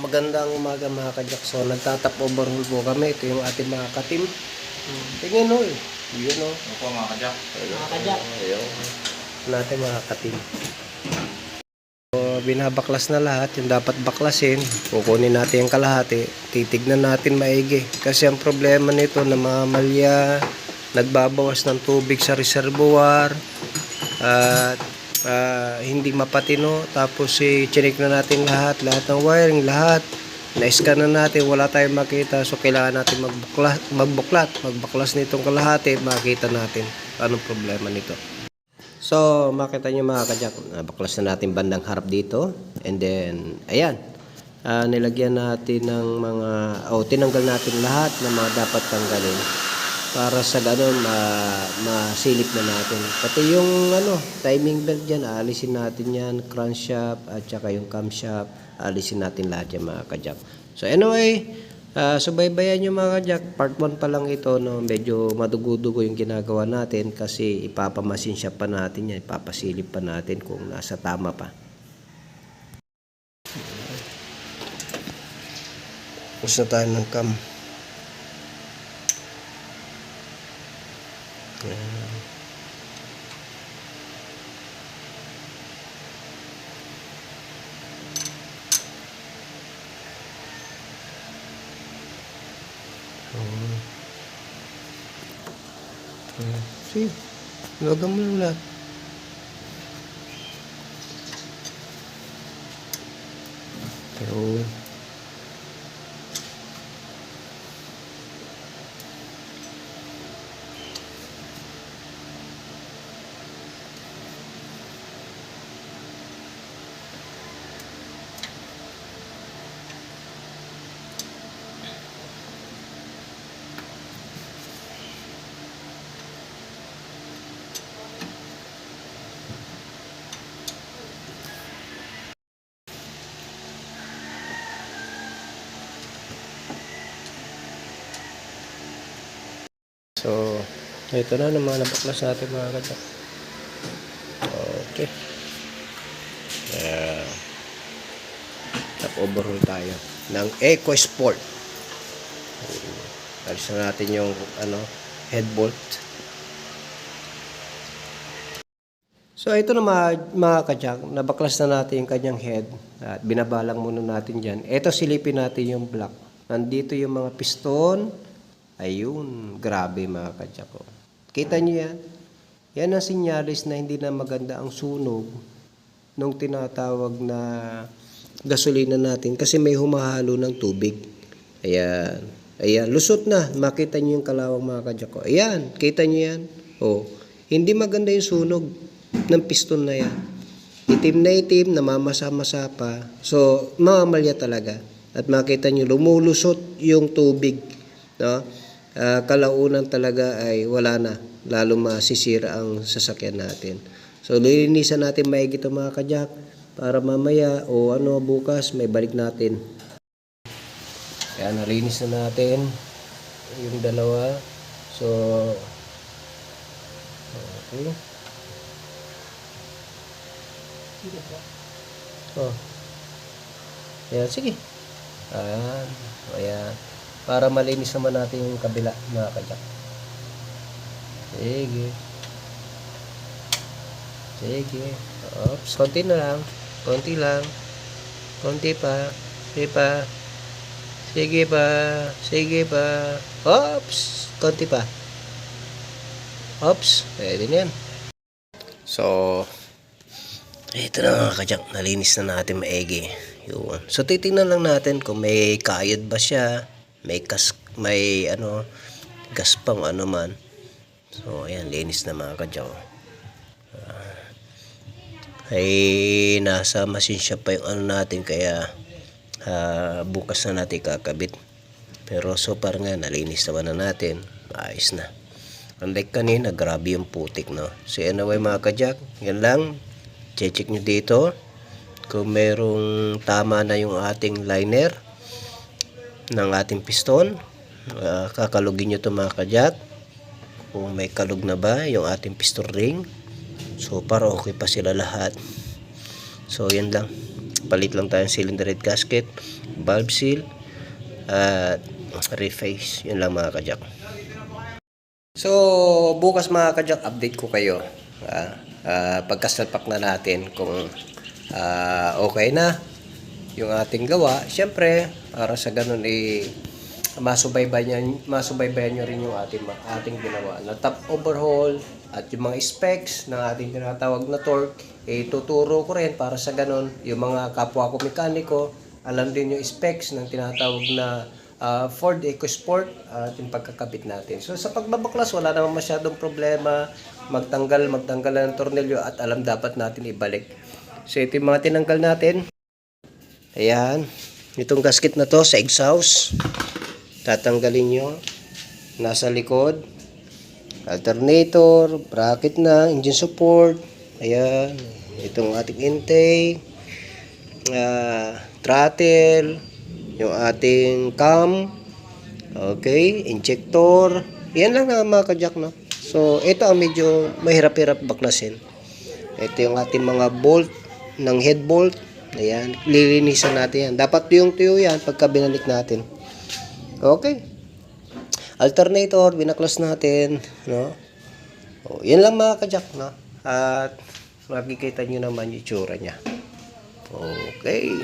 Magandang umaga mga kajak. So nagtatap overhaul po kami. Ito yung ating mga katim. Tingnan o eh. Yun o. Opo mga kajak. Mga kajak. Ayun. Natin mga katim. So binabaklas na lahat. Yung dapat baklasin. Kukunin natin yung kalahati. Titignan natin maigi. Kasi ang problema nito namamalya. Nagbabawas ng tubig sa reservoir. At hindi mapatino. Tapos i-check na natin lahat ng wiring, lahat na-scan na natin, wala tayong makita. So kailangan natin magbaklas nitong kalahati, makita natin anong problema nito. So makita nyo mga kajak, baklas na natin bandang harap dito, and then ayan, nilagyan natin ng mga tinanggal natin lahat ng mga dapat tanggalin para sa ganun masilip na natin. Pati yung timing belt dyan, aalisin natin yan, crankshaft at saka yung camshaft, aalisin natin lahat yan mga kajak. So anyway, subaybayan nyo mga kajak, part 1 pa lang ito, no? Medyo madugo-dugo yung ginagawa natin kasi ipapamasin shop pa natin yan, ipapasilip pa natin kung nasa tama pa. Gusto tayo ng cam. See, lagam mo lang lahat. Pero so, ito na naman nabaklas natin mga kajak. Okay. Top overhaul tayo ng EcoSport. Alis na natin yung head bolt. So ito na mga kajak, nabaklas na natin yung kanyang head at binabalang muna natin dyan. Ito silipin natin yung block. Nandito yung mga piston. Ayun, grabe mga kajak ko. Kita nyo yan? Yan ang sinyalis na hindi na maganda ang sunog nung tinatawag na gasolina natin kasi may humahalo ng tubig. Ayan. Ayan, lusot na. Makita nyo yung kalawang mga kajak ko. Ayan, kita nyo yan? Hindi maganda yung sunog ng piston na yan. Itim na itim, namamasa-masa pa. So, mamamalya talaga. At makita nyo, lumulusot yung tubig. No? Kalaunan talaga ay wala na, lalo masisira ang sasakyan natin. So lilinisan natin maigi ito mga kajak para mamaya bukas may balik natin. Kaya nalinis na natin yung dalawa. So okay. Ayan, sige. Ayan. Para malinis naman natin yung kabila mga kajak. Sige. Sige. Oops, konti na lang. Konti lang. Konti pa. Sige pa. Sige pa. Sige pa. Oops, konti pa. Oops, pwede na yan. So, ito na mga kajak. Nalinis na natin maigi. Yun. So, titingnan lang natin kung may kayod ba siya. May gaspang man. So ayan, linis na mga kajak. Ay nasa machine shop pa yung natin kaya bukas na natin kakabit. Pero so far nga nalinis naman na natin. Ayos na. Unlike kanina, grabe yung putik, no. So anyway mga kajak, yan lang. Check nyo dito kung merong tama na yung ating liner ng ating piston. Kakalugin nyo ito mga kajak kung may kalug na ba yung ating piston ring. So para okay pa sila lahat. So yan lang. palit lang tayong cylinder head gasket, valve seal, at reface. Yun lang mga kajak. So bukas mga kajak, update ko kayo pagkasalpak na natin kung okay na yung ating gawa. Siyempre para sa ganun masubaybayan nyo rin yung ating ginawa na top overhaul at yung mga specs ng ating tinatawag na torque, tuturo ko rin para sa ganun yung mga kapwa ko mekaniko alam din yung specs ng tinatawag na Ford EcoSport at yung pagkakabit natin. So sa pagbabaklas wala namang masyadong problema, magtanggal ng tornilyo at alam dapat natin ibalik. So ito yung mga tinanggal natin. Ayan, itong gasket na to sa exhaust tatanggalin nyo, nasa likod, alternator, bracket na, engine support, ayan, itong ating intake, throttle, yung ating cam, okay, injector, yan lang na mga kajak, no? So ito ang medyo mahirap-hirap baklasin. Ito yung ating mga bolt ng head bolt, ayan, lilinisan natin yan, dapat tuyong-tuyo yan pagka binalik natin. Okay. Alternator, binaklas natin, no? O, yan lang mga kajak, no? At makikita nyo naman yung itsura niya. Okay.